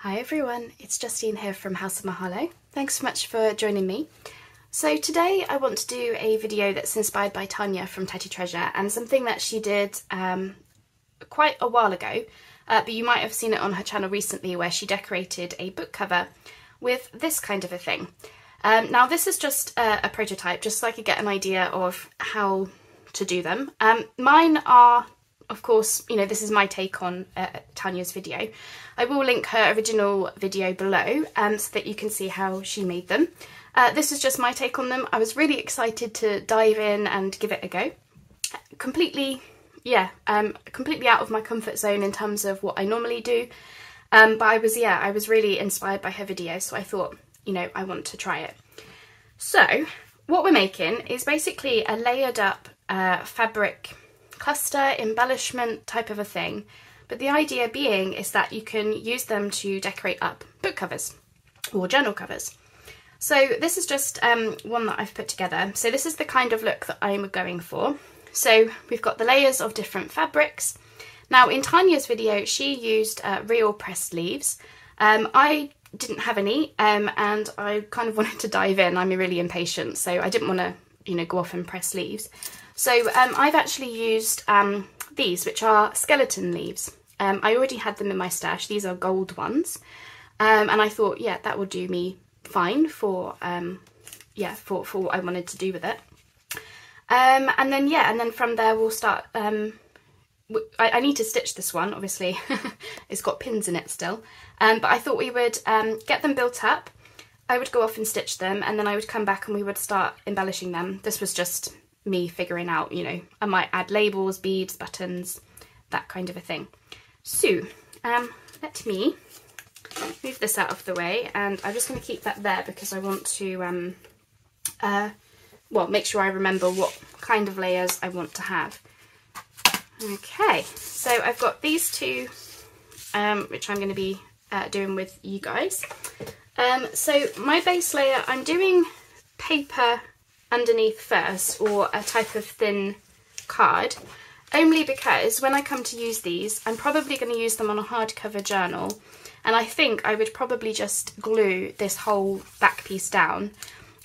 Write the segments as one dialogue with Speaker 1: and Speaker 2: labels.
Speaker 1: Hi everyone, it's Justine here from House of Mahalo. Thanks so much for joining me. So today I want to do a video that's inspired by Tanya from Tatty Treasure and something that she did quite a while ago, but you might have seen it on her channel recently where she decorated a book cover with this kind of a thing. Now this is just a prototype, just so I could get an idea of how to do them. Mine are, of course, you know, this is my take on Tanya's video. I will link her original video below so that you can see how she made them. This is just my take on them. I was really excited to dive in and give it a go. Completely out of my comfort zone in terms of what I normally do. But I was really inspired by her video, so I thought, you know, I want to try it. So what we're making is basically a layered up fabric cluster, embellishment type of a thing. But the idea being is that you can use them to decorate up book covers or journal covers. So this is just one that I've put together. So this is the kind of look that I'm going for. So we've got the layers of different fabrics. Now in Tanya's video, she used real pressed leaves. I didn't have any and I kind of wanted to dive in. I'm really impatient, so I didn't want to, you know, go off and press leaves. So I've actually used these, which are skeleton leaves. I already had them in my stash. These are gold ones. And I thought, yeah, that would do me fine for what I wanted to do with it. And then from there we'll start, I need to stitch this one, obviously. It's got pins in it still. But I thought we would get them built up. I would go off and stitch them, and then I would come back and we would start embellishing them. This was just me figuring out, you know, I might add labels, beads, buttons, that kind of a thing. So let me move this out of the way, and I'm just going to keep that there because I want to make sure I remember what kind of layers I want to have. Okay, so I've got these two which I'm going to be doing with you guys. So my base layer, I'm doing paper underneath first, or a type of thin card, only because when I come to use these, I'm probably going to use them on a hardcover journal, and I think I would probably just glue this whole back piece down.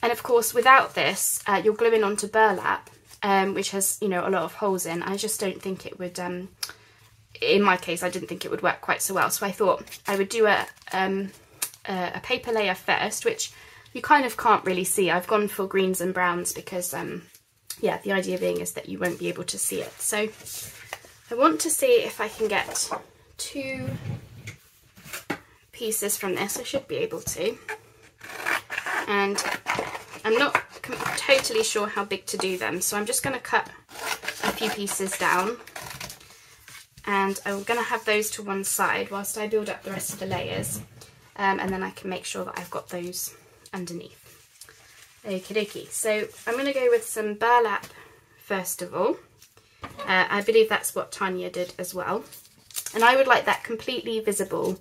Speaker 1: And of course without this, you're gluing onto burlap, which has, you know, a lot of holes in. I just don't think it would, in my case I didn't think it would work quite so well, so I thought I would do a paper layer first, which you kind of can't really see. I've gone for greens and browns because, yeah, the idea being is that you won't be able to see it. So I want to see if I can get two pieces from this. I should be able to. And I'm not totally sure how big to do them, so I'm just going to cut a few pieces down. And I'm going to have those to one side whilst I build up the rest of the layers. And then I can make sure that I've got those underneath. Okie dokie. So I'm going to go with some burlap first of all. I believe that's what Tanya did as well. And I would like that completely visible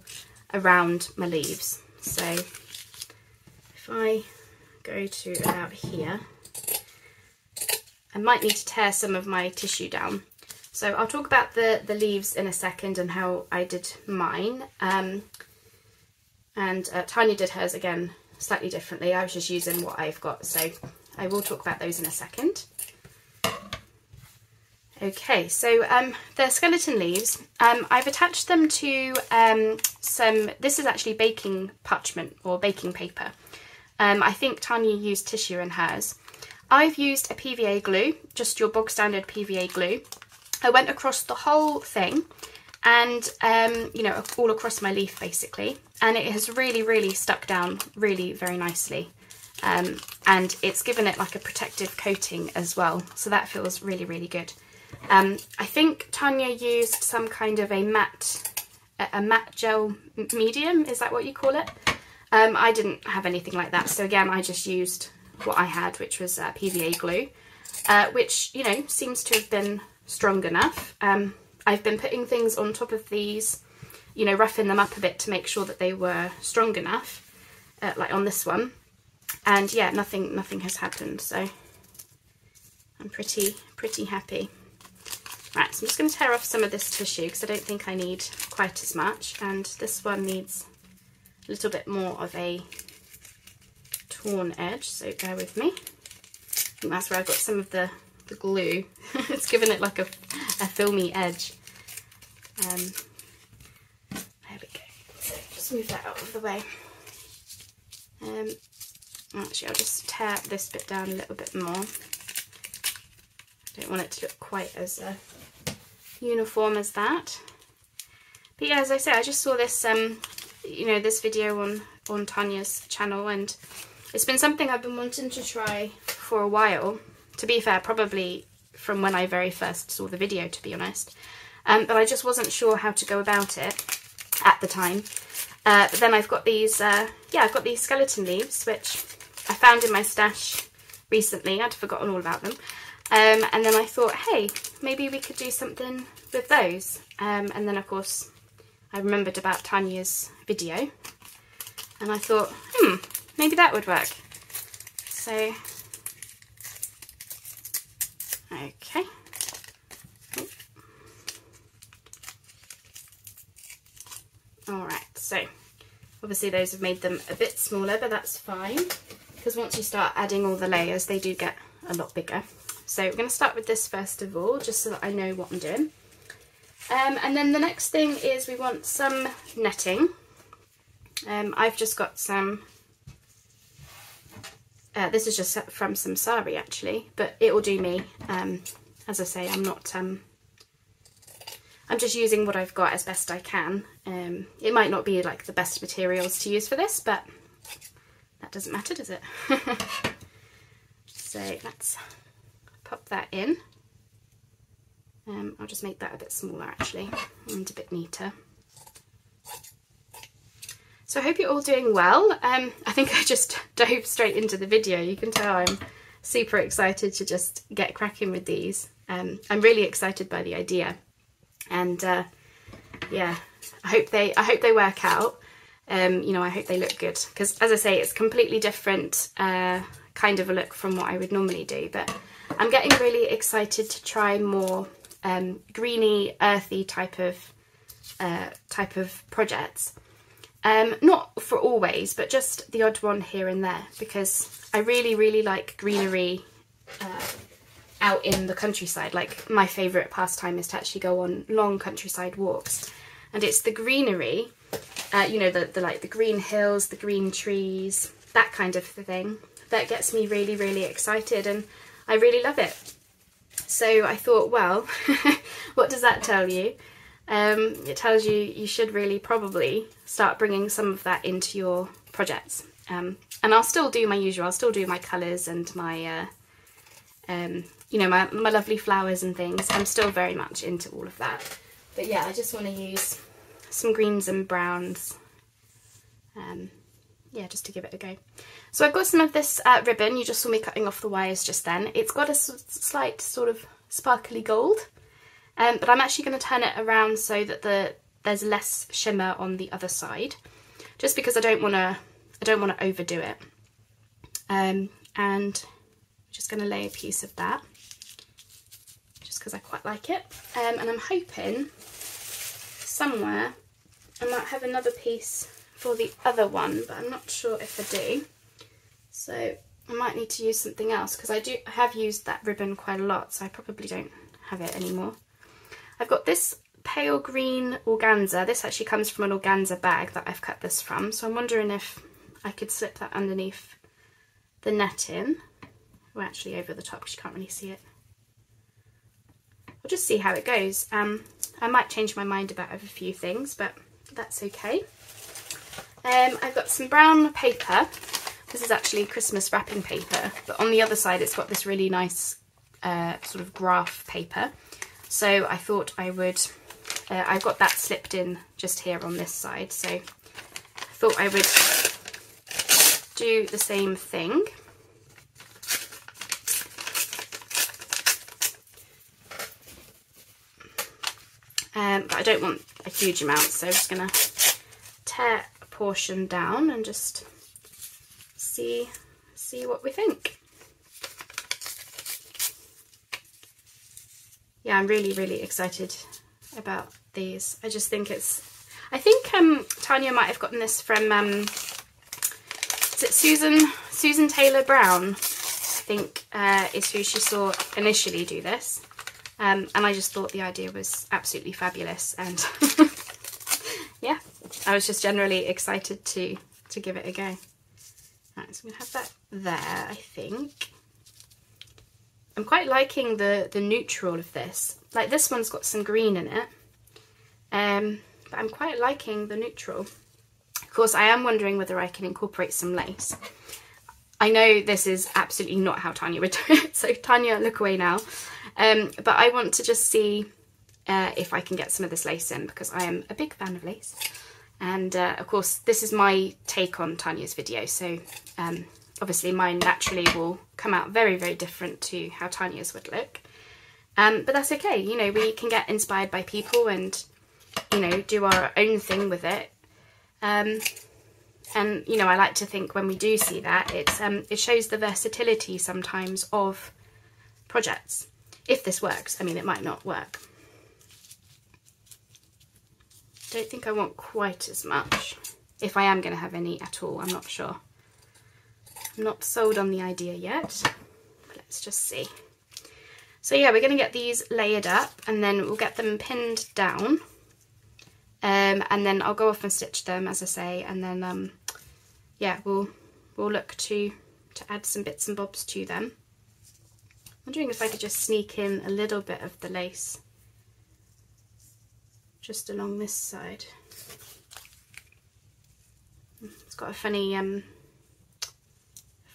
Speaker 1: around my leaves. So if I go to about here, I might need to tear some of my tissue down. So I'll talk about the leaves in a second and how I did mine. Tanya did hers again slightly differently. I was just using what I've got, so I will talk about those in a second. Okay, so the skeleton leaves, I've attached them to this is actually baking parchment or baking paper. I think Tanya used tissue in hers. I've used a PVA glue, just your bog standard PVA glue. I went across the whole thing and, you know, all across my leaf basically. And it has really stuck down really very nicely. And it's given it like a protective coating as well. So that feels really good. I think Tanya used some kind of a matte gel medium. Is that what you call it? I didn't have anything like that. So again, I just used what I had, which was PVA glue, which, you know, seems to have been strong enough. I've been putting things on top of these, you know, roughing them up a bit to make sure that they were strong enough, like on this one. And yeah, nothing has happened, so I'm pretty happy. Right, so I'm just going to tear off some of this tissue because I don't think I need quite as much, and this one needs a little bit more of a torn edge, so bear with me. I think that's where I've got some of the glue. It's given it like a filmy edge. There we go. So just move that out of the way. Actually, I'll just tear this bit down a little bit more. I don't want it to look quite as uniform as that. But yeah, as I say, I just saw this, you know, this video on Tanya's channel, and it's been something I've been wanting to try for a while. To be fair, probably from when I very first saw the video, to be honest. But I just wasn't sure how to go about it at the time. But then I've got these, yeah, I've got these skeleton leaves, which I found in my stash recently. I'd forgotten all about them. And then I thought, hey, maybe we could do something with those. And then, of course, I remembered about Tanya's video. And I thought, maybe that would work. So, okay. Alright, so obviously those have made them a bit smaller, but that's fine, because once you start adding all the layers, they do get a lot bigger. So we're going to start with this first of all, just so that I know what I'm doing. And then the next thing is we want some netting. I've just got some, this is just from some sari actually, but it will do me. As I say, I'm just using what I've got as best I can. It might not be like the best materials to use for this, but that doesn't matter, does it? So let's pop that in. I'll just make that a bit smaller actually, and a bit neater. So I hope you're all doing well. I think I just dove straight into the video. You can tell I'm super excited to just get cracking with these. I'm really excited by the idea. And yeah, I hope they work out. You know, I hope they look good, because as I say, it's completely different kind of a look from what I would normally do, but I'm getting really excited to try more greeny, earthy type of projects. Not for always, but just the odd one here and there, because I really like greenery out in the countryside. Like, my favourite pastime is to actually go on long countryside walks, and it's the greenery, you know, the green hills, the green trees, that kind of thing, that gets me really excited, and I really love it. So I thought, well, what does that tell you? It tells you you should really probably start bringing some of that into your projects. And I'll still do my usual, I'll still do my colours and my you know, my lovely flowers and things. I'm still very much into all of that. But yeah, I just want to use some greens and browns, yeah, just to give it a go. So I've got some of this ribbon. You just saw me cutting off the wires just then. It's got a slight sort of sparkly gold, but I'm actually going to turn it around so that there's less shimmer on the other side, just because I don't want to overdo it. And I'm just going to lay a piece of that, just because I quite like it. And I'm hoping somewhere I might have another piece for the other one, but I'm not sure if I do. So I might need to use something else, because I have used that ribbon quite a lot, so I probably don't have it anymore. I've got this pale green organza. This actually comes from an organza bag that I've cut this from, so I'm wondering if I could slip that underneath the netting. Well, actually over the top, because you can't really see it. We'll just see how it goes. I might change my mind about a few things, but that's okay. I've got some brown paper. This is actually Christmas wrapping paper, but on the other side it's got this really nice sort of graph paper. So I thought I would, I've got that slipped in just here on this side, so I thought I would do the same thing. But I don't want a huge amount, so I'm just going to tear a portion down and just see what we think. Yeah, I'm really excited about these. I just think I think Tanya might have gotten this from, is it Susan Taylor Brown, I think, is who she saw initially do this. And I just thought the idea was absolutely fabulous, and yeah, I was just generally excited to give it a go. Right, so I'm going to have that there, I think. I'm quite liking the neutral of this. Like, this one's got some green in it, but I'm quite liking the neutral. Of course, I am wondering whether I can incorporate some lace. I know this is absolutely not how Tanya would do it, so Tanya, look away now. But I want to just see if I can get some of this lace in, because I am a big fan of lace. And of course, this is my take on Tanya's video, so obviously mine naturally will come out very, very different to how Tanya's would look. But that's okay, you know, we can get inspired by people and, you know, do our own thing with it. And, you know, I like to think when we do see that, it shows the versatility sometimes of projects. If this works, I mean, it might not work. Don't think I want quite as much. If I am going to have any at all, I'm not sure. I'm not sold on the idea yet. But let's just see. So yeah, we're going to get these layered up, and then we'll get them pinned down. And then I'll go off and stitch them, as I say, and then yeah, we'll look to add some bits and bobs to them. Wondering if I could just sneak in a little bit of the lace just along this side. It's got a funny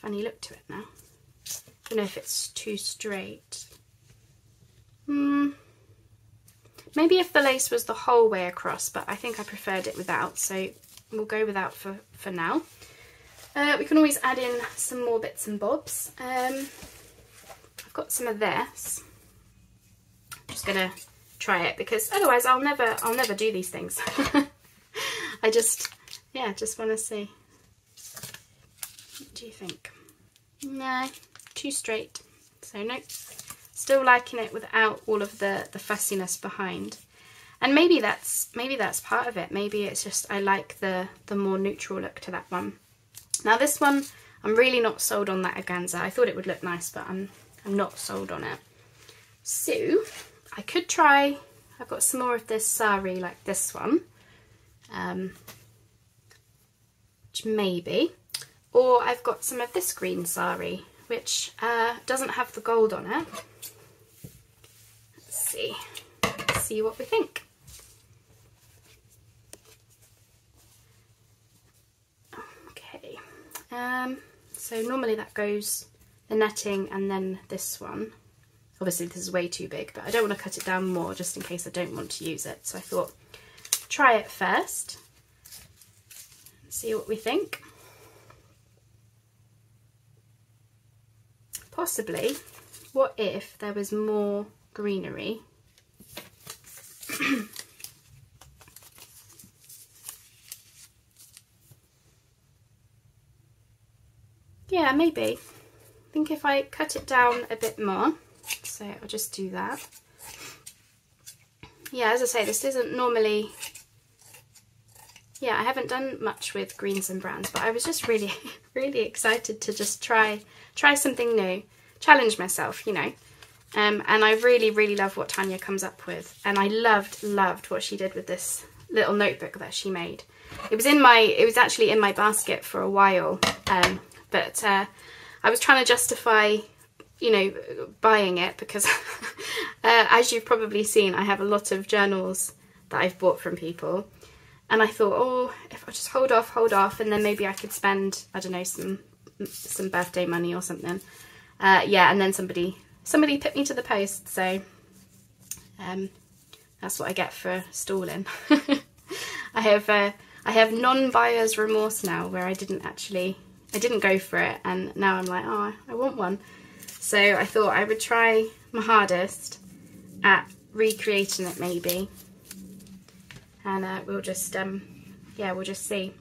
Speaker 1: look to it now. Don't know if it's too straight. Maybe if the lace was the whole way across, but I think I preferred it without, so we'll go without for now. We can always add in some more bits and bobs. I've got some of this. I'm just gonna try it, because otherwise I'll never do these things. I just want to see. What do you think? No, too straight. So no, still liking it without all of the fussiness behind. And maybe that's part of it. Maybe it's just I like the more neutral look to that one. Now this one, I'm really not sold on that organza. I thought it would look nice, but I'm not sold on it. So I could try, I've got some more of this sari like this one, which maybe, or I've got some of this green sari, which doesn't have the gold on it. Let's see what we think. Okay, so normally that goes the netting and then this one. Obviously this is way too big, but I don't want to cut it down more just in case I don't want to use it. So I thought, try it first, see what we think. Possibly, what if there was more greenery? Yeah, maybe. I think if I cut it down a bit more, so I'll just do that. Yeah, as I say, this isn't normally, yeah, I haven't done much with greens and browns, but I was just really, really excited to just try something new, challenge myself, you know. And I really, really love what Tanya comes up with. And I loved what she did with this little notebook that she made. It was actually in my basket for a while, but I was trying to justify, you know, buying it because as you've probably seen, I have a lot of journals that I've bought from people. And I thought, oh, if I just hold off, and then maybe I could spend, I don't know, some birthday money or something. Yeah, and then somebody put me to the post, so that's what I get for stalling. I have non-buyer's remorse now, where I didn't go for it, and now I'm like, oh, I want one. So I thought I would try my hardest at recreating it maybe, and we'll just see.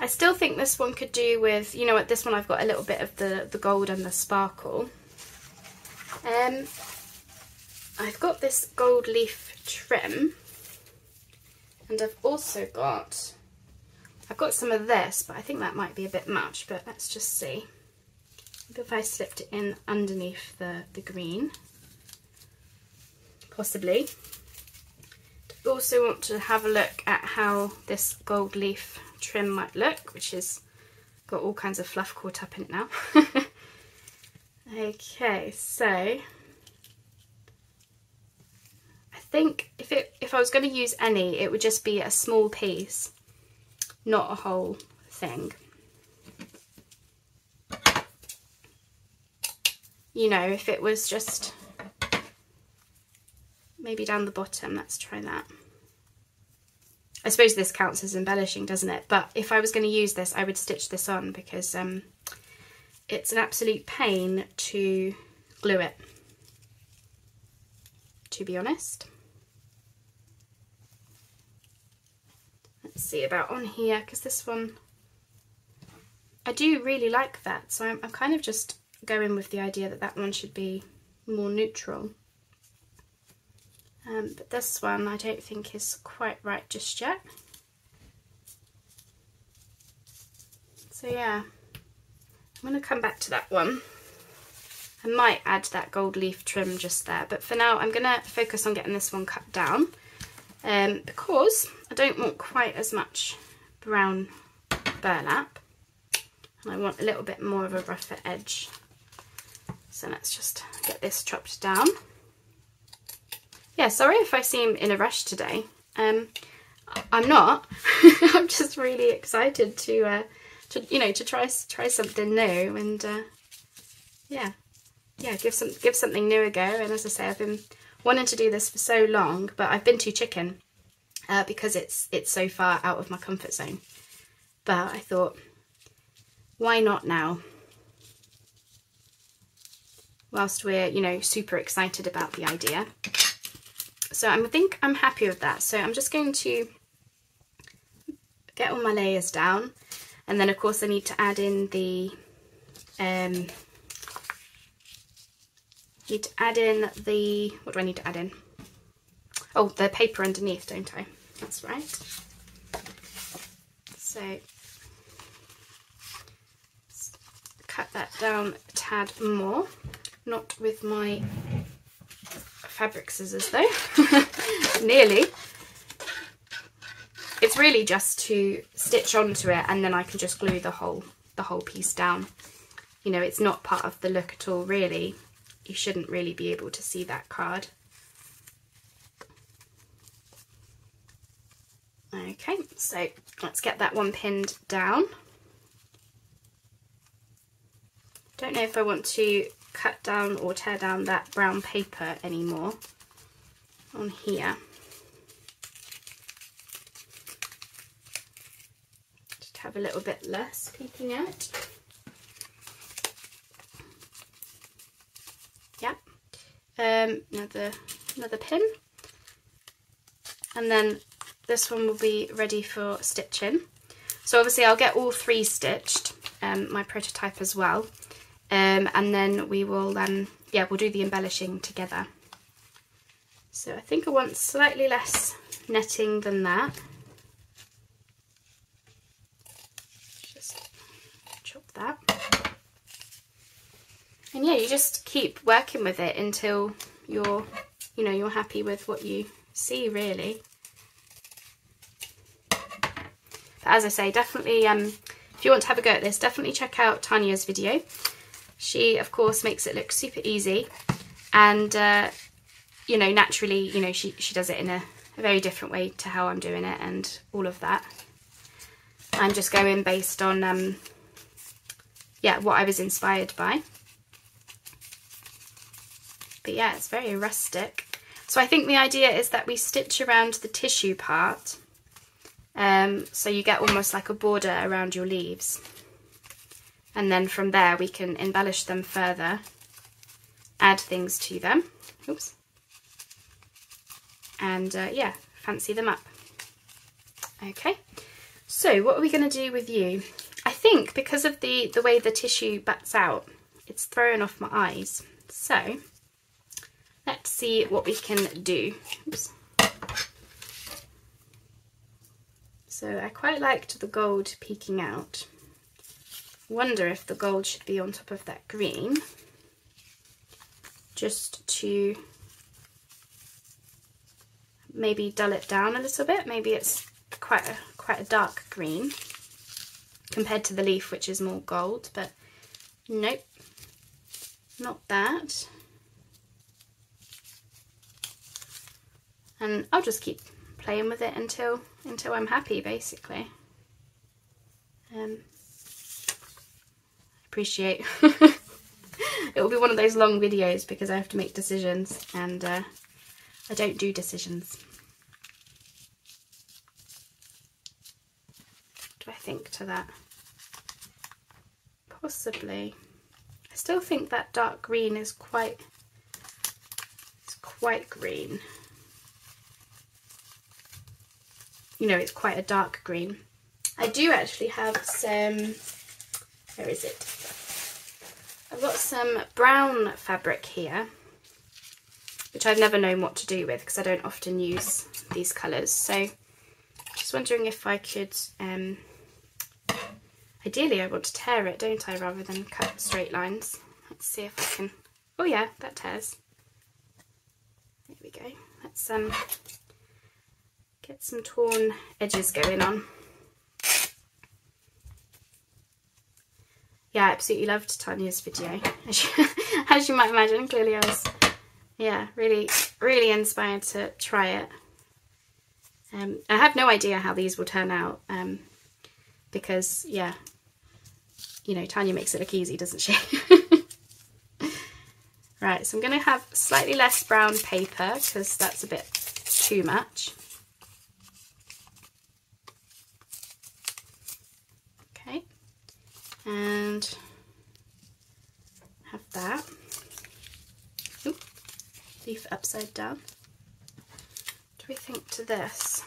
Speaker 1: I still think this one could do with, you know what, this one I've got a little bit of the gold and the sparkle. I've got this gold leaf trim, And I've also got, some of this, but I think that might be a bit much, but let's just see. Maybe if I slipped it in underneath the green, possibly. I also want to have a look at how this gold leaf trim might look, which is got all kinds of fluff caught up in it now. Okay, so I think if I was going to use any, it would just be a small piece, not a whole thing. You know, if it was just maybe down the bottom, let's try that. I suppose this counts as embellishing, doesn't it? But if I was going to use this, I would stitch this on because it's an absolute pain to glue it, to be honest. Let's see about on here, because this one, I do really like that, so I'm kind of just going with the idea that that one should be more neutral. But this one I don't think is quite right just yet. So yeah, I'm going to come back to that one. I might add that gold leaf trim just there, but for now I'm going to focus on getting this one cut down because I don't want quite as much brown burlap and I want a little bit more of a rougher edge. So let's just get this chopped down. Yeah, sorry if I seem in a rush today. I'm not. I'm just really excited to try something new and yeah, give something new a go. And as I say, I've been wanting to do this for so long, but I've been too chicken because it's so far out of my comfort zone. But I thought, why not now? Whilst we're, super excited about the idea. So I think I'm happy with that. So I'm just going to get all my layers down. And then of course I need to add in the, what do I need to add in? Oh, the paper underneath, don't I? That's right. So cut that down a tad more. Not with my fabric scissors though. Nearly. It's really just to stitch onto it and then I can just glue the whole piece down. It's not part of the look at all really. You shouldn't really be able to see that card. Okay, so let's get that one pinned down. Don't know if I want to cut down or tear down that brown paper anymore on here. Just have a little bit less peeking out. Yep. Another pin. And then this one will be ready for stitching. So obviously I'll get all three stitched, my prototype as well. And then we will, we'll do the embellishing together. So I think I want slightly less netting than that. Just chop that. And yeah, you just keep working with it until you're happy with what you see really. But as I say, definitely, if you want to have a go at this, definitely check out Tanya's video. She, of course, makes it look super easy and, naturally, she does it in a very different way to how I'm doing it and all of that. I'm just going based on, what I was inspired by. But yeah, it's very rustic. So I think the idea is that we stitch around the tissue part, so you get almost like a border around your leaves. And then from there we can embellish them further, add things to them, oops, and fancy them up. Okay, so what are we going to do with you? I think because of the way the tissue butts out, it's throwing off my eyes. So let's see what we can do. Oops. So I quite liked the gold peeking out. Wonder if the gold should be on top of that green, just to maybe dull it down a little bit. Maybe it's quite a dark green compared to the leaf, which is more gold, but nope, not that. And I'll just keep playing with it until I'm happy, basically. Appreciate it will be one of those long videos because I have to make decisions, and I don't do decisions. What do I think to that? Possibly. I still think that dark green is quite green. You know, it's quite a dark green. I do actually have some, where is it? I've got some brown fabric here, which I've never known what to do with because I don't often use these colours. So just wondering if I could, ideally I want to tear it, don't I, rather than cut straight lines. Let's see if I can, oh yeah, that tears. There we go. Let's get some torn edges going on. Yeah, I absolutely loved Tanya's video. As you might imagine, clearly I was, yeah, really inspired to try it. I have no idea how these will turn out, because, yeah, you know, Tanya makes it look easy, doesn't she? Right, so I'm going to have slightly less brown paper because that's a bit too much. And have that. Oop, leaf upside down. What do we think to this?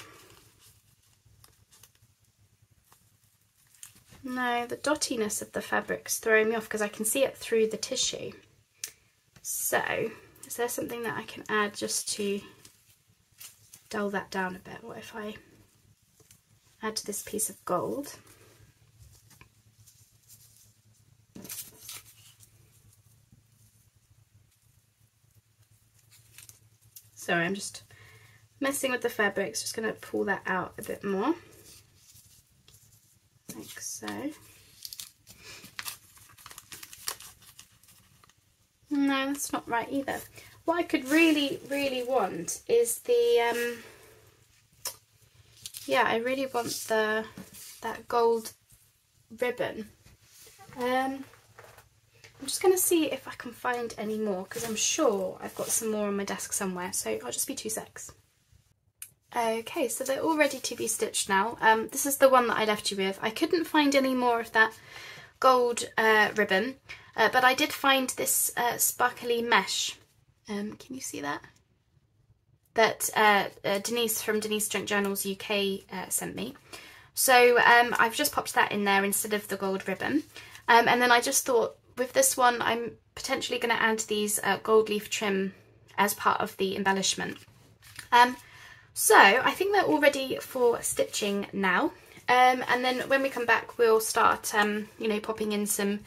Speaker 1: No, the dottiness of the fabric's throwing me off because I can see it through the tissue. So, is there something that I can add just to dull that down a bit? What if I add this piece of gold? Sorry, I'm just messing with the fabrics, just going to pull that out a bit more, like so. No, that's not right either. What I could really want is the, yeah, I really want that gold ribbon. I'm just going to see if I can find any more because I'm sure I've got some more on my desk somewhere, so I'll just be 2 secs. Okay, so they're all ready to be stitched now. This is the one that I left you with. I couldn't find any more of that gold ribbon, but I did find this sparkly mesh. Can you see that? That Denise from Denise Junk Journals UK sent me. So I've just popped that in there instead of the gold ribbon. And then I just thought, with this one, I'm potentially going to add these gold leaf trim as part of the embellishment. So I think they're all ready for stitching now. And then when we come back, we'll start, you know, popping in some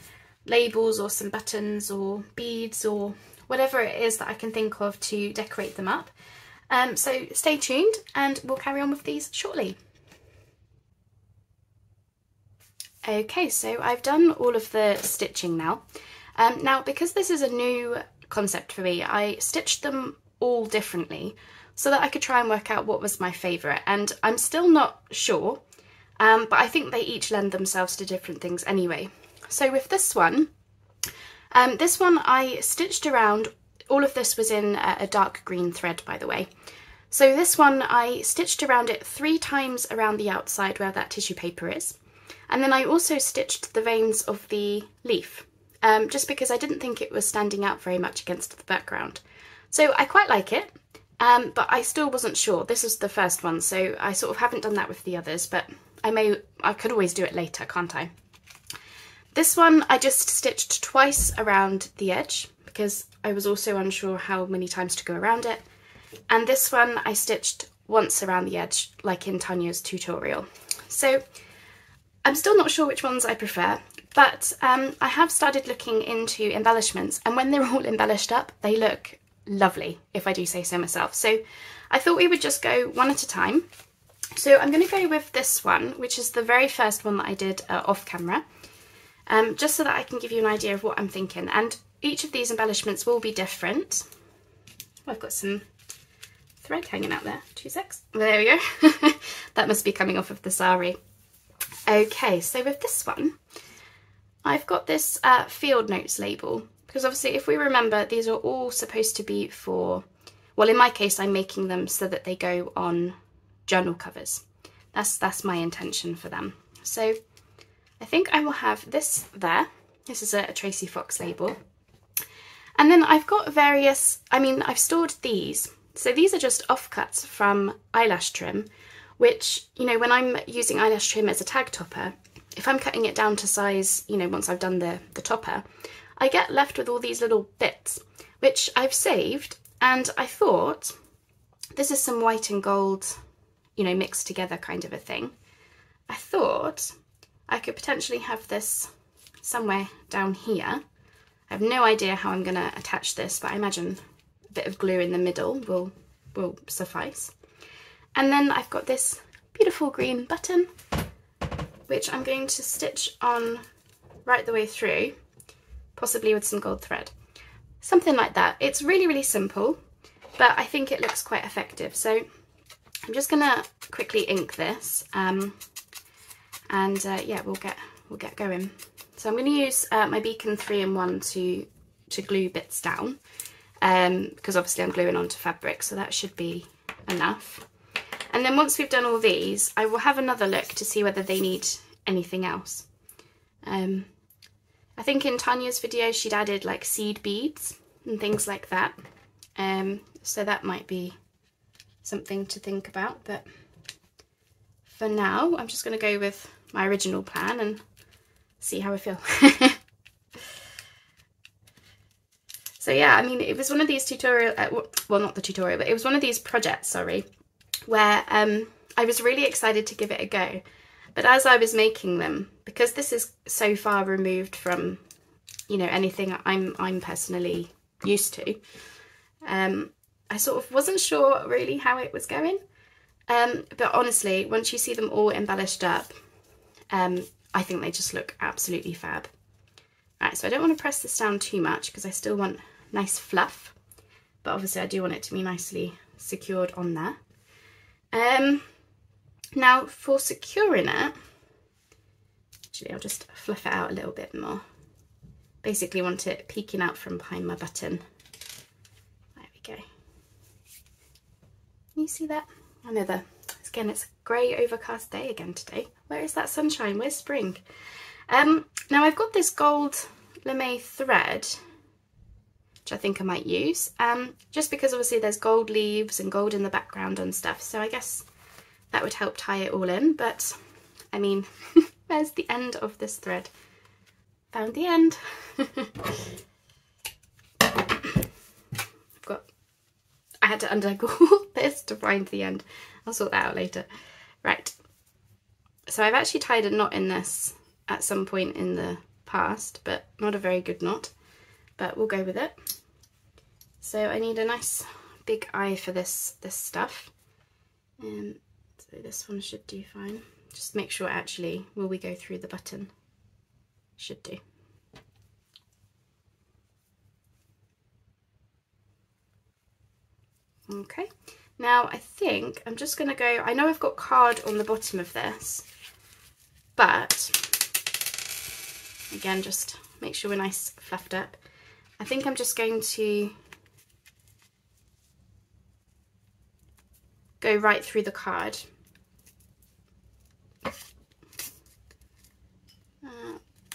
Speaker 1: labels or some buttons or beads or whatever it is that I can think of to decorate them up. So stay tuned and we'll carry on with these shortly. Okay, so I've done all of the stitching now. Now, because this is a new concept for me, I stitched them all differently so that I could try and work out what was my favourite, and I'm still not sure, but I think they each lend themselves to different things anyway. So with this one I stitched around, all of this was in a dark green thread, by the way. So this one I stitched around it 3 times around the outside where that tissue paper is. And then I also stitched the veins of the leaf, just because I didn't think it was standing out very much against the background. So I quite like it, but I still wasn't sure. This is the first one, so I sort of haven't done that with the others, but I could always do it later, can't I? This one I just stitched twice around the edge, because I was also unsure how many times to go around it. And this one I stitched once around the edge, like in Tanya's tutorial. So I'm still not sure which ones I prefer, but I have started looking into embellishments, and when they're all embellished up, they look lovely, if I do say so myself. So I thought we would just go one at a time. So I'm going to go with this one, which is the very first one that I did off camera, just so that I can give you an idea of what I'm thinking. And each of these embellishments will be different. Oh, I've got some thread hanging out there. 2 secs. There we go. That must be coming off of the sari. Okay, so with this one, I've got this field notes label, because obviously if we remember, these are all supposed to be for, well, in my case, I'm making them so that they go on journal covers. That's my intention for them. So I think I will have this there. This is a Tracy Fox label. And then I've got various, I've stored these. So these are just offcuts from eyelash trim, which, you know, when I'm using eyelash trim as a tag topper, if I'm cutting it down to size, you know, once I've done the topper, I get left with all these little bits, which I've saved, and I thought, this is some white and gold, you know, mixed together kind of a thing. I thought I could potentially have this somewhere down here. I have no idea how I'm going to attach this, but I imagine a bit of glue in the middle will suffice. And then I've got this beautiful green button, which I'm going to stitch on right the way through, possibly with some gold thread. Something like that. It's really, really simple, but I think it looks quite effective. So I'm just going to quickly ink this, and yeah, we'll get going. So I'm going to use my Beacon 3-in-1 to glue bits down, because obviously I'm gluing onto fabric, so that should be enough. And then once we've done all these, I will have another look to see whether they need anything else. I think in Tanya's video she'd added like seed beads and things like that. So that might be something to think about, but for now I'm just going to go with my original plan and see how I feel. So yeah, I mean, it was one of these tutorial, well, not the tutorial, but it was one of these projects, sorry, where I was really excited to give it a go. But as I was making them, because this is so far removed from, you know, anything I'm personally used to, I sort of wasn't sure really how it was going. But honestly, once you see them all embellished up, I think they just look absolutely fab. Right, so I don't want to press this down too much because I still want nice fluff, but obviously I do want it to be nicely secured on there. Now for securing it, actually I'll just fluff it out a little bit more. Basically want it peeking out from behind my button. There we go. Can you see that? I know again, it's a grey overcast day again today. Where is that sunshine? Where's spring? Now I've got this gold lame thread, which I think I might use, just because obviously there's gold leaves and gold in the background and stuff, so I guess that would help tie it all in. But I mean, there's the end of this thread. Found the end. I had to undo this to find the end. I'll sort that out later. Right, so I've actually tied a knot in this at some point in the past, but not a very good knot, but we'll go with it. So I need a nice big eye for this stuff, so this one should do fine. Just make sure actually, will we go through the button? Should do. Okay, now I think I'm just going to go, I know I've got card on the bottom of this, but again, just make sure we're nice fluffed up. I think I'm just going to go right through the card.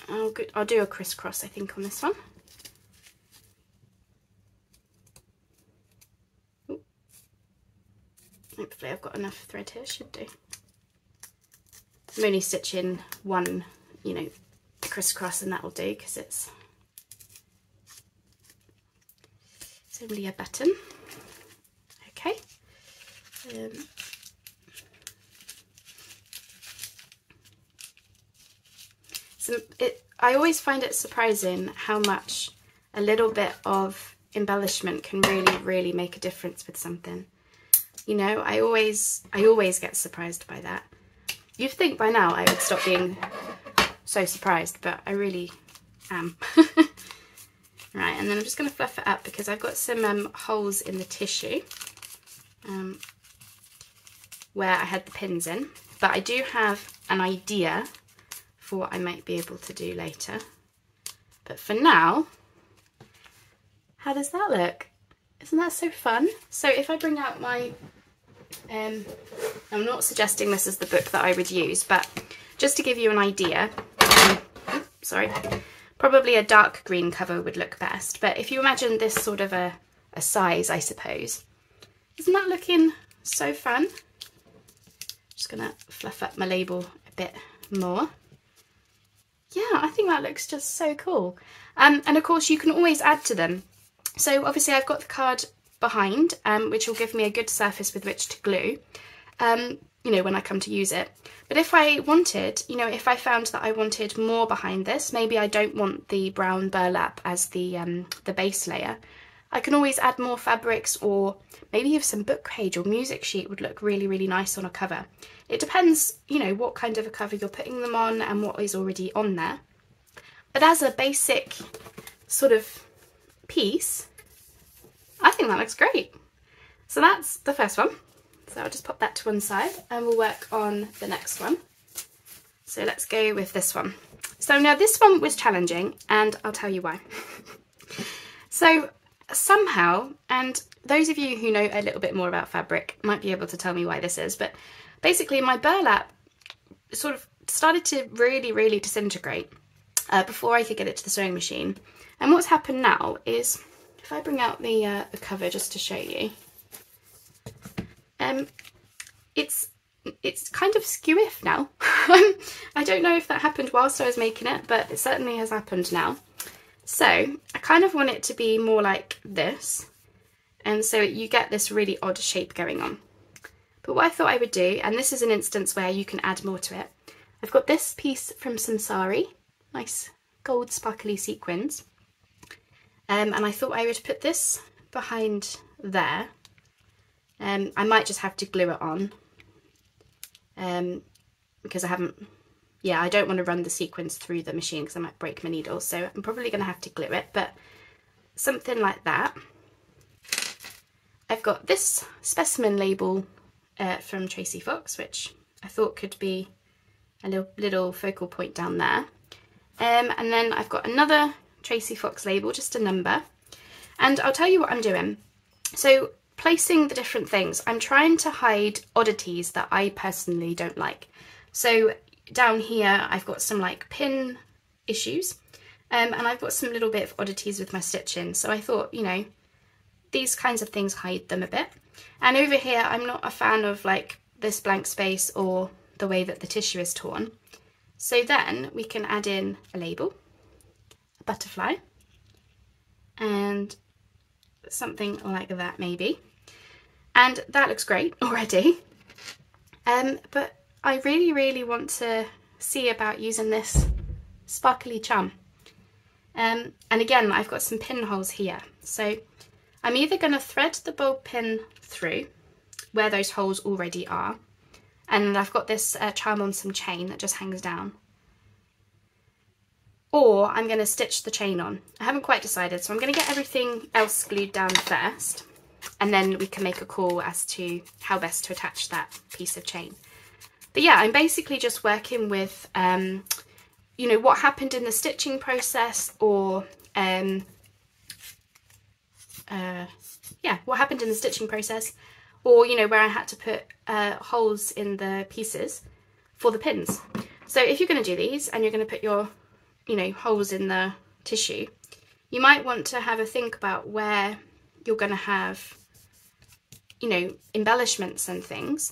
Speaker 1: I'll do a crisscross, I think, on this one. Ooh. Hopefully I've got enough thread here, should do. I'm only stitching one, you know, crisscross, and that will do because it's only a button. Okay. I always find it surprising how much a little bit of embellishment can really, really make a difference with something. You know, I always get surprised by that. You'd think by now I would stop being so surprised, but I really am. Right, and then I'm just going to fluff it up because I've got some holes in the tissue where I had the pins in, but I do have an idea for what I might be able to do later. But for now, how does that look? Isn't that so fun? So if I bring out my, I'm not suggesting this is the book that I would use, but just to give you an idea, sorry, probably a dark green cover would look best, but if you imagine this sort of a size, I suppose, isn't that looking so fun? Just gonna fluff up my label a bit more. Yeah, I think that looks just so cool. And of course you can always add to them. So obviously I've got the card behind, which will give me a good surface with which to glue, you know, when I come to use it. But if I wanted, you know, if I found that I wanted more behind this, maybe I don't want the brown burlap as the base layer, I can always add more fabrics, or maybe if some book page or music sheet would look really, really nice on a cover. It depends, you know, what kind of a cover you're putting them on and what is already on there. But as a basic sort of piece, I think that looks great. So that's the first one. So I'll just pop that to one side and we'll work on the next one. So let's go with this one. So now this one was challenging and I'll tell you why. So somehow, and those of you who know a little bit more about fabric might be able to tell me why this is, but basically my burlap sort of started to really, really disintegrate before I could get it to the sewing machine. And what's happened now is, if I bring out the cover just to show you, it's kind of skewiff now. I don't know if that happened whilst I was making it, but it certainly has happened now. So I kind of want it to be more like this, and so you get this really odd shape going on. But what I thought I would do, and this is an instance where you can add more to it, I've got this piece from Samsari, nice gold sparkly sequins, and I thought I would put this behind there. I might just have to glue it on because I haven't, yeah, I don't want to run the sequins through the machine because I might break my needle, so I'm probably going to have to glue it, but something like that. I've got this specimen label from Tracy Fox, which I thought could be a little focal point down there. And then I've got another Tracy Fox label, just a number. And I'll tell you what I'm doing. So placing the different things, I'm trying to hide oddities that I personally don't like. So down here I've got some like pin issues, and I've got some little bit of oddities with my stitching, so I thought, you know, these kinds of things hide them a bit. And over here I'm not a fan of like this blank space or the way that the tissue is torn, so then we can add in a label, a butterfly, and something like that maybe, and that looks great already. But I really, really want to see about using this sparkly charm. And again, I've got some pinholes here, so I'm either going to thread the bulb pin through where those holes already are, and I've got this charm on some chain that just hangs down, or I'm going to stitch the chain on. I haven't quite decided, so I'm going to get everything else glued down first, and then we can make a call as to how best to attach that piece of chain. But yeah, I'm basically just working with, you know, what happened in the stitching process, or yeah, what happened in the stitching process, or, you know, where I had to put holes in the pieces for the pins. So if you're going to do these and you're going to put your, you know, holes in the tissue, you might want to have a think about where you're going to have, you know, embellishments and things.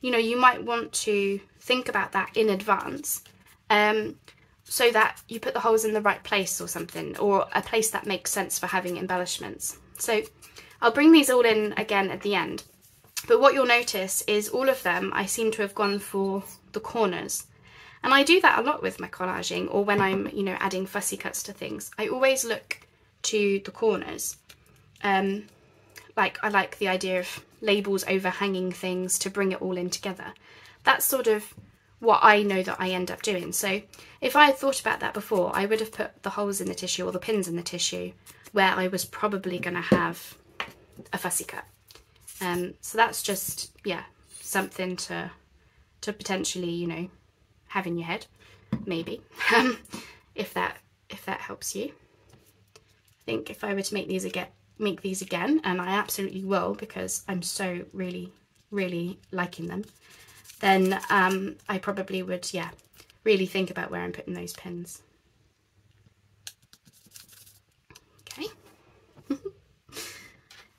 Speaker 1: You know, you might want to think about that in advance, so that you put the holes in the right place or something, or a place that makes sense for having embellishments. So I'll bring these all in again at the end, but what you'll notice is all of them I seem to have gone for the corners, And I do that a lot with my collaging, or when I'm, you know, adding fussy cuts to things. I always look to the corners. Like, I like the idea of labels overhanging things to bring it all in together. That's sort of what I know that I end up doing. So if I had thought about that before, I would have put the holes in the tissue or the pins in the tissue where I was probably going to have a fussy cut. So that's just, yeah, something to potentially, you know, have in your head, maybe, if that helps you. I think if I were to make these again, and I absolutely will because I'm so really liking them, then I probably would, yeah, really think about where I'm putting those pins. Okay.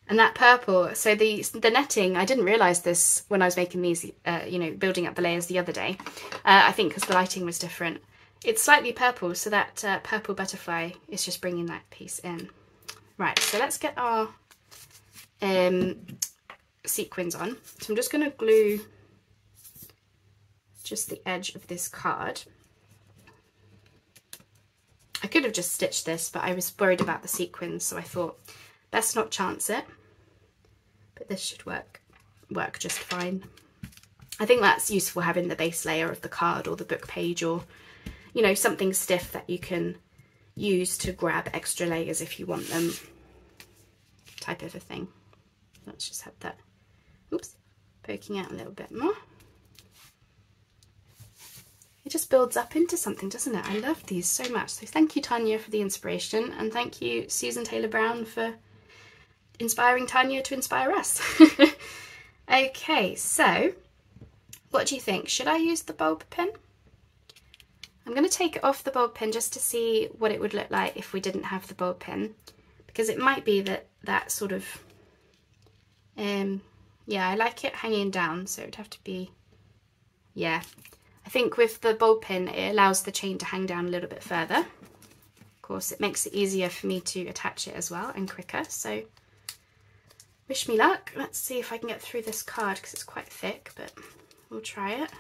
Speaker 1: And that purple, so the netting, I didn't realise this when I was making these, you know, building up the layers the other day. I think because the lighting was different. It's slightly purple, so that purple butterfly is just bringing that piece in. Right, so let's get our sequins on. So I'm just going to glue just the edge of this card. I could have just stitched this, but I was worried about the sequins, so I thought best not chance it. But this should work just fine. I think that's useful, having the base layer of the card or the book page, or, you know, something stiff that you can use to grab extra layers if you want them, type of a thing. Let's just have that, oops, poking out a little bit more. It just builds up into something, doesn't it? I love these so much. So thank you, Tanya, for the inspiration, and thank you, Susan Taylor Brown, for inspiring Tanya to inspire us. Okay, so what do you think? Should I use the bulb pin? I'm going to take it off the bulb pin just to see what it would look like if we didn't have the bulb pin, because it might be that sort of, yeah, I like it hanging down, so it would have to be, yeah. I think with the bulb pin, it allows the chain to hang down a little bit further. Of course, it makes it easier for me to attach it as well, and quicker, so wish me luck. Let's see if I can get through this card, because it's quite thick, but we'll try it.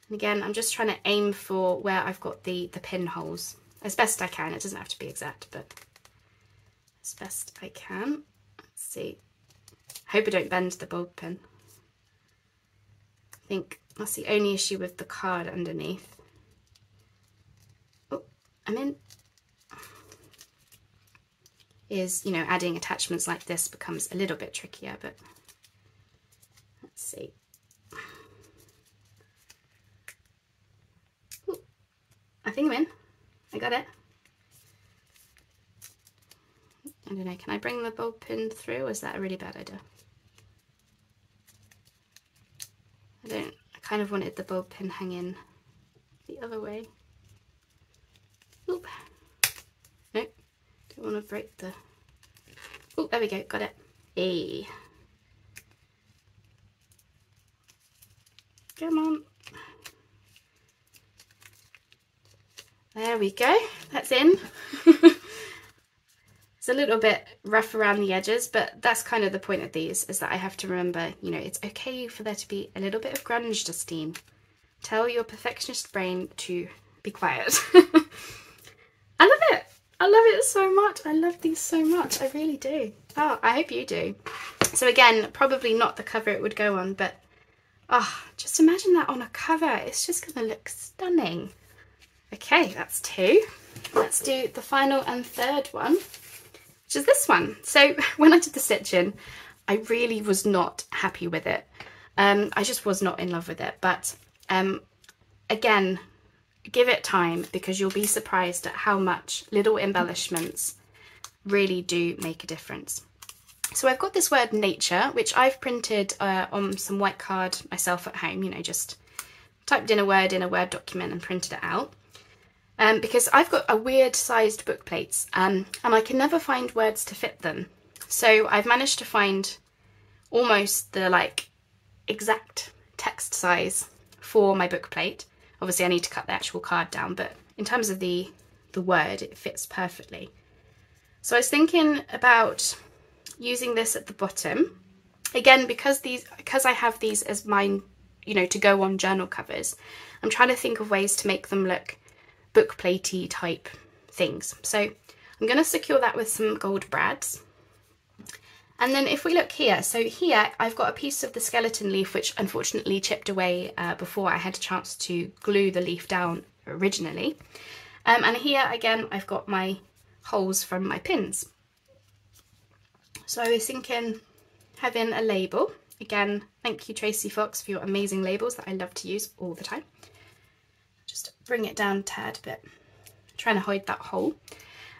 Speaker 1: And again, I'm just trying to aim for where I've got the pin holes as best I can. It doesn't have to be exact, but as best I can. Let's see. I hope I don't bend the bulb pin. I think that's the only issue with the card underneath. Oh, I'm in. Is, you know, adding attachments like this becomes a little bit trickier, but let's see. Ooh, I think I'm in. I got it. I don't know, can I bring the bulb pin through, or is that a really bad idea? I kind of wanted the bulb pin hanging the other way. Oop. Nope. Don't want to break the... Oh, there we go, got it. Hey. Come on. There we go, that's in. It's a little bit rough around the edges, but that's kind of the point of these, is that I have to remember, you know, it's okay for there to be a little bit of grunge, Justine. Tell your perfectionist brain to be quiet. I love it. I love it so much. I love these so much. I really do. Oh, I hope you do. So again, probably not the cover it would go on, but oh, just imagine that on a cover. It's just going to look stunning. Okay, that's two. Let's do the final and third one, which is this one. So when I did the stitching, I really was not happy with it. I just was not in love with it. But again, give it time, because you'll be surprised at how much little embellishments really do make a difference. So I've got this word nature, which I've printed on some white card myself at home, you know, just typed in a word document and printed it out. Because I've got a weird sized book plates and I can never find words to fit them. So I've managed to find almost the like exact text size for my book plate. Obviously I need to cut the actual card down, but in terms of the word, it fits perfectly. So I was thinking about using this at the bottom. Again, because I have these as mine you know, to go on journal covers. I'm trying to think of ways to make them look book platey type things. So I'm going to secure that with some gold brads. And then if we look here, so here I've got a piece of the skeleton leaf which unfortunately chipped away before I had a chance to glue the leaf down originally. And here again I've got my holes from my pins. So I was thinking having a label. Again, thank you Tracy Fox for your amazing labels that I love to use all the time. Just bring it down a tad bit, trying to hide that hole.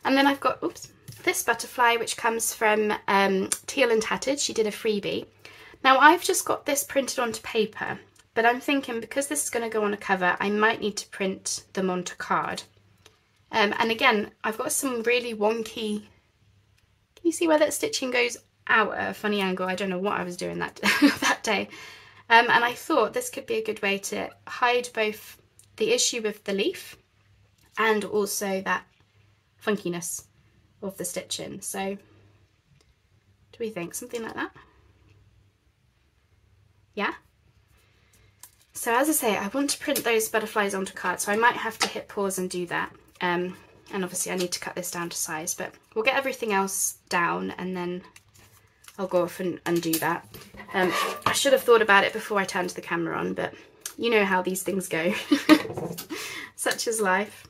Speaker 1: And then I've got, oops, this butterfly which comes from Teal and Tattered. She did a freebie. Now I've just got this printed onto paper, but I'm thinking because this is going to go on a cover, I might need to print them onto card. And again, I've got some really wonky, can you see where that stitching goes out at a funny angle? I don't know what I was doing that, that day. And I thought this could be a good way to hide both the issue with the leaf and also that funkiness of the stitching. So do we think something like that? Yeah. So as I say, I want to print those butterflies onto card, so I might have to hit pause and do that. And obviously I need to cut this down to size, but we'll get everything else down and then I'll go off and undo that. I should have thought about it before I turned the camera on, but you know how these things go. Such is life.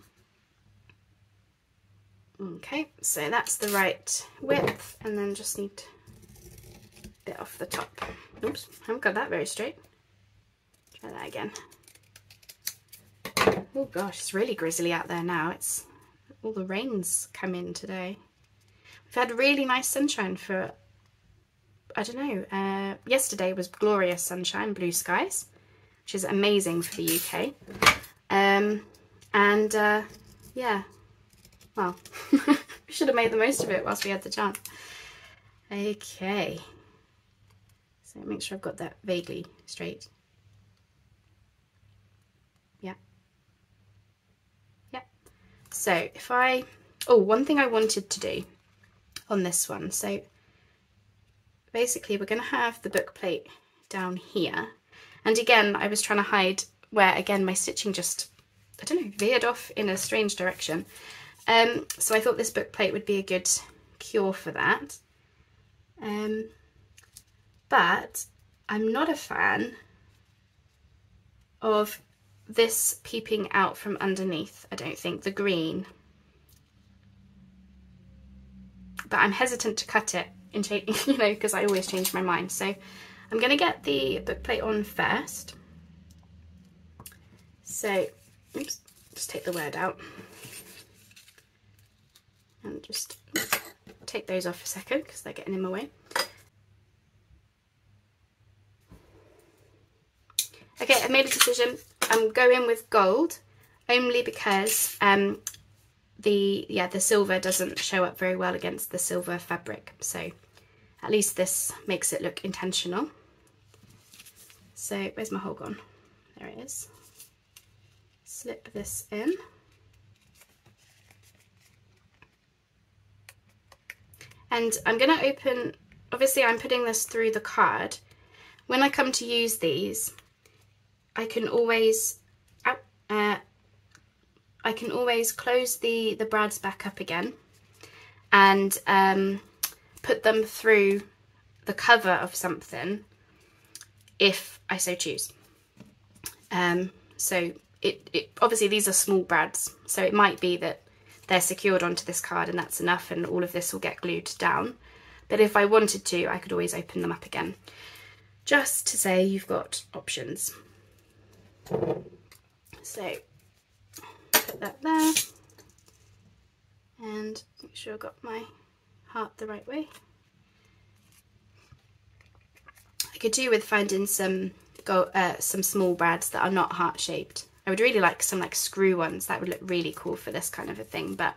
Speaker 1: Okay, so that's the right width, and then just need a bit off the top. Oops, I haven't got that very straight. Try that again. Oh gosh, it's really grizzly out there now. It's all the rain's come in today. We've had really nice sunshine for, I don't know, yesterday was glorious sunshine, blue skies, which is amazing for the UK. Yeah, well, we should have made the most of it whilst we had the chance. Okay, so make sure I've got that vaguely straight. Yeah. Yeah. So if I, oh, one thing I wanted to do on this one, so basically we're going to have the book plate down here, and again I was trying to hide where again my stitching just, I don't know, veered off in a strange direction. So I thought this book plate would be a good cure for that. But I'm not a fan of this peeping out from underneath, I don't think, the green. But I'm hesitant to cut it, you know, because I always change my mind. So I'm going to get the book plate on first. So, oops, just take the word out. And just take those off a second because they're getting in my way. Okay, I've made a decision. I'm going with gold only because the silver doesn't show up very well against the silver fabric. So at least this makes it look intentional. So where's my hole gone? There it is. Slip this in. And I'm going to open, obviously I'm putting this through the card. When I come to use these, I can always close the brads back up again and put them through the cover of something if I so choose. So it obviously these are small brads, so it might be that they're secured onto this card and that's enough and all of this will get glued down. But if I wanted to, I could always open them up again. Just to say you've got options. So put that there and make sure I've got my heart the right way. I could do with finding some small brads that are not heart shaped. I would really like some like screw ones. That would look really cool for this kind of a thing. But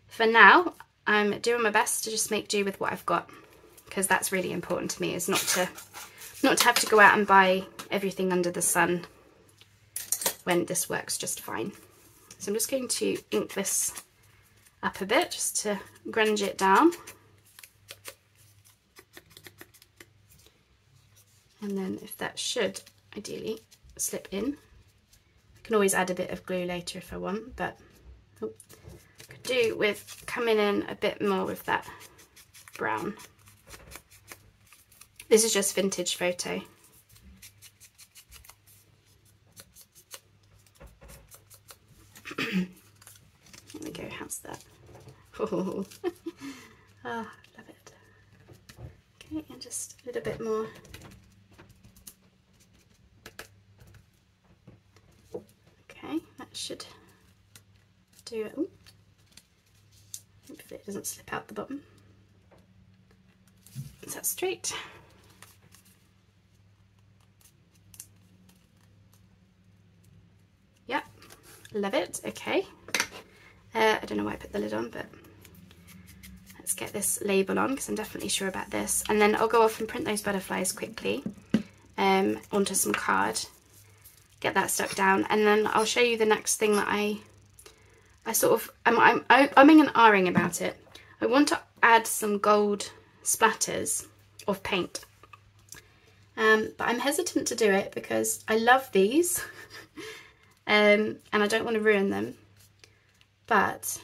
Speaker 1: for now, I'm doing my best to just make do with what I've got, because that's really important to me, is not to have to go out and buy everything under the sun when this works just fine. So I'm just going to ink this up a bit just to grunge it down. And then if that should ideally slip in. I can always add a bit of glue later if I want, but could do with coming in a bit more with that brown. This is just vintage photo. There we go, how's that? Oh, love it. Okay, and just a little bit more. Okay, that should do it. Ooh. Hopefully it doesn't slip out the bottom. Is that straight? Yep, love it. Okay. I don't know why I put the lid on, but let's get this label on because I'm definitely sure about this. And then I'll go off and print those butterflies quickly onto some card. Get that stuck down, and then I'll show you the next thing that I sort of, I'm umming and ahhing about it. I want to add some gold splatters of paint, but I'm hesitant to do it because I love these and I don't want to ruin them. But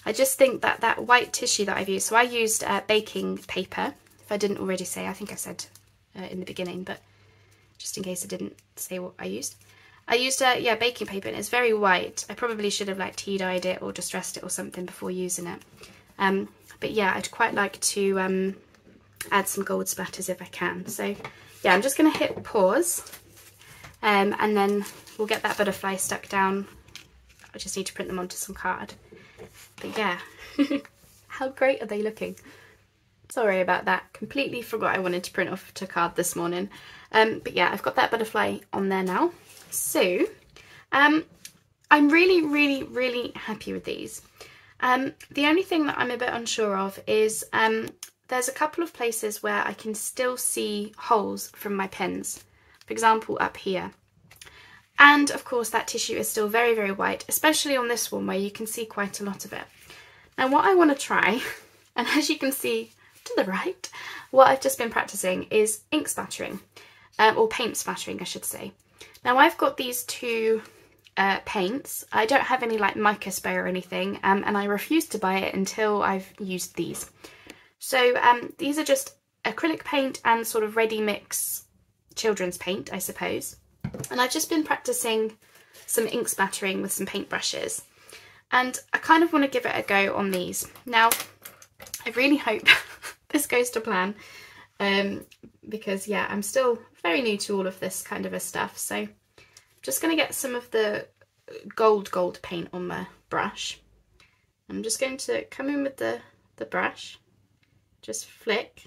Speaker 1: I just think that that white tissue that I've used, so I used baking paper, if I didn't already say, I think I said in the beginning, but just in case I didn't say what I used. I used, yeah, baking paper, and it's very white. I probably should have like tea dyed it or distressed it or something before using it. But yeah, I'd quite like to add some gold splatters if I can. So yeah, I'm just going to hit pause and then we'll get that butterfly stuck down. I just need to print them onto some card. But yeah, how great are they looking? Sorry about that, completely forgot I wanted to print off to card this morning. But yeah, I've got that butterfly on there now. So I'm really happy with these. The only thing that I'm a bit unsure of is there's a couple of places where I can still see holes from my pens. For example, up here. And of course that tissue is still very white, especially on this one where you can see quite a lot of it. Now what I want to try, and as you can see to the right, what I've just been practicing is ink splattering, or paint splattering I should say. Now I've got these two paints. I don't have any like mica spray or anything, and I refuse to buy it until I've used these. So these are just acrylic paint and sort of ready mix children's paint, I suppose. And I've just been practicing some ink splattering with some paint brushes, and I kind of want to give it a go on these. Now I really hope this goes to plan, because yeah, I'm still very new to all of this kind of stuff. So I'm just going to get some of the gold paint on my brush. I'm just going to come in with the brush, just flick,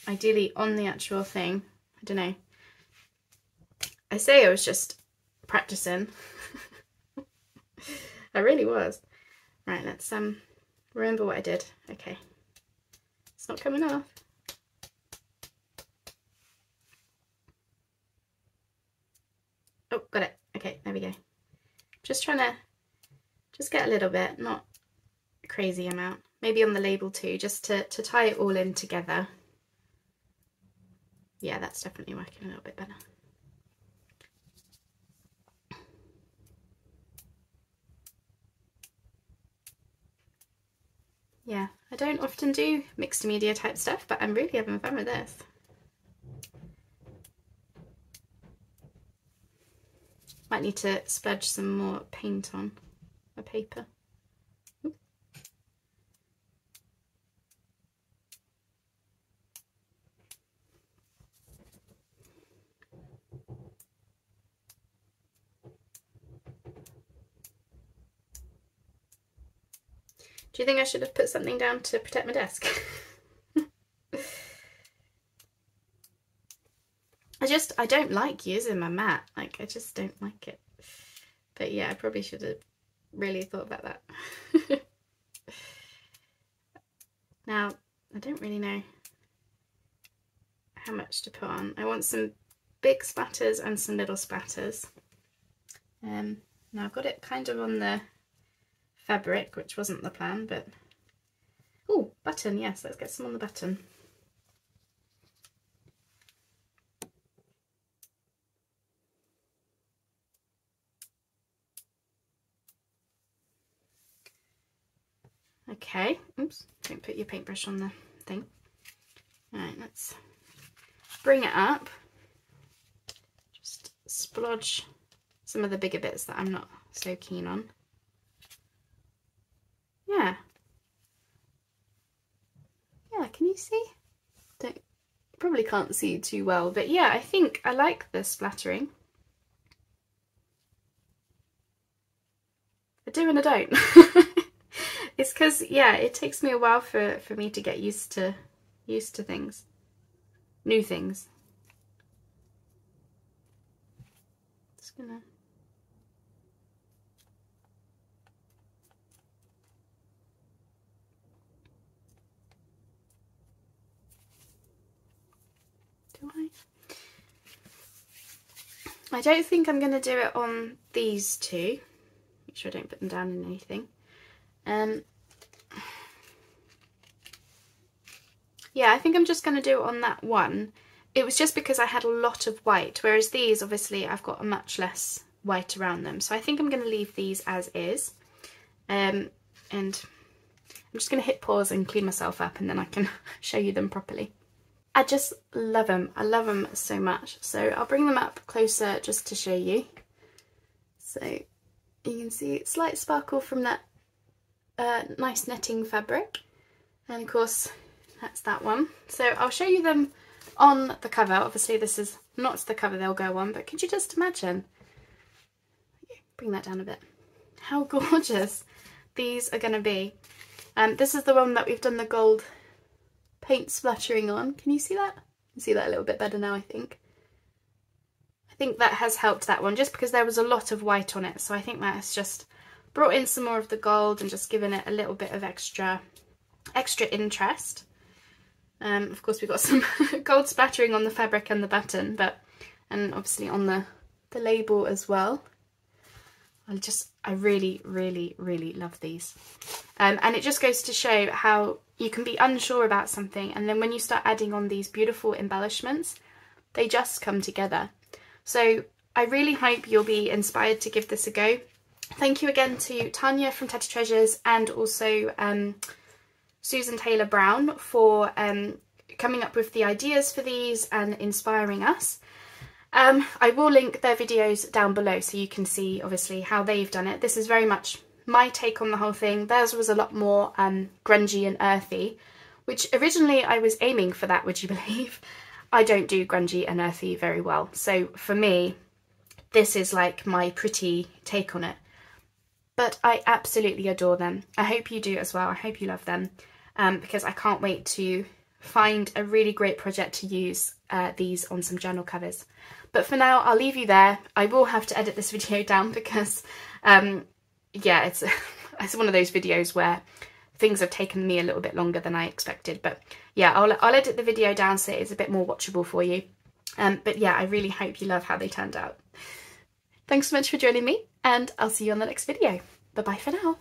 Speaker 1: ideally on the actual thing. I don't know. I say I was just practicing. I really was. Right, let's remember what I did. Okay. It's not coming off. Oh, got it. Okay, there we go. Just trying to get a little bit, not a crazy amount. Maybe on the label too, just to tie it all in together. Yeah, that's definitely working a little bit better. Yeah, I don't often do mixed media type stuff, but I'm really having fun with this. Might need to splurge some more paint on my paper. Ooh. Do you think I should have put something down to protect my desk? I don't like using my mat. Like, I just don't like it. But yeah, I probably should have really thought about that. Now, I don't really know how much to put on. I want some big splatters and some little splatters. Now I've got it kind of on the fabric, which wasn't the plan, but oh, button, yes, let's get some on the button. Okay, oops, don't put your paintbrush on the thing. Alright, let's bring it up. Just splodge some of the bigger bits that I'm not so keen on. Yeah. Yeah, can you see? Probably can't see too well, but yeah, I think I like the splattering. I do and I don't. It's because, yeah, it takes me a while for me to get used to things. New things. Just gonna... Do I don't think I'm going to do it on these two. Make sure I don't put them down in anything. Yeah, I think I'm just going to do it on that one. It was just because I had a lot of white, whereas these, obviously, I've got much less white around them. So I think I'm going to leave these as is. And I'm just going to hit pause and clean myself up, and then I can show you them properly. I just love them. I love them so much. So I'll bring them up closer just to show you. So you can see slight sparkle from that nice netting fabric. And of course, that's that one. So I'll show you them on the cover. Obviously this is not the cover they'll go on, but could you just imagine? Bring that down a bit. How gorgeous these are going to be. This is the one that we've done the gold paint splattering on. Can you see that? You can see that a little bit better now, I think. I think that has helped that one, just because there was a lot of white on it. So I think that has just brought in some more of the gold and just given it a little bit of extra interest. Of course, we've got some gold splattering on the fabric and the button, and obviously on the label as well. I really, really, really love these. And it just goes to show how you can be unsure about something, and then when you start adding on these beautiful embellishments, they just come together. So I really hope you'll be inspired to give this a go. Thank you again to Tanya from Tatty Treasures, and also Susan Taylor Brown for coming up with the ideas for these and inspiring us. I will link their videos down below so you can see obviously how they've done it. This is very much my take on the whole thing. Theirs was a lot more grungy and earthy, which originally I was aiming for that, would you believe? I don't do grungy and earthy very well. So for me, this is like my pretty take on it. But I absolutely adore them. I hope you do as well. I hope you love them, because I can't wait to find a really great project to use these on some journal covers. But for now, I'll leave you there. I will have to edit this video down because, yeah, it's one of those videos where things have taken me a little bit longer than I expected. But yeah, I'll edit the video down so it's a bit more watchable for you. But yeah, I really hope you love how they turned out. Thanks so much for joining me, and I'll see you on the next video. Bye bye for now.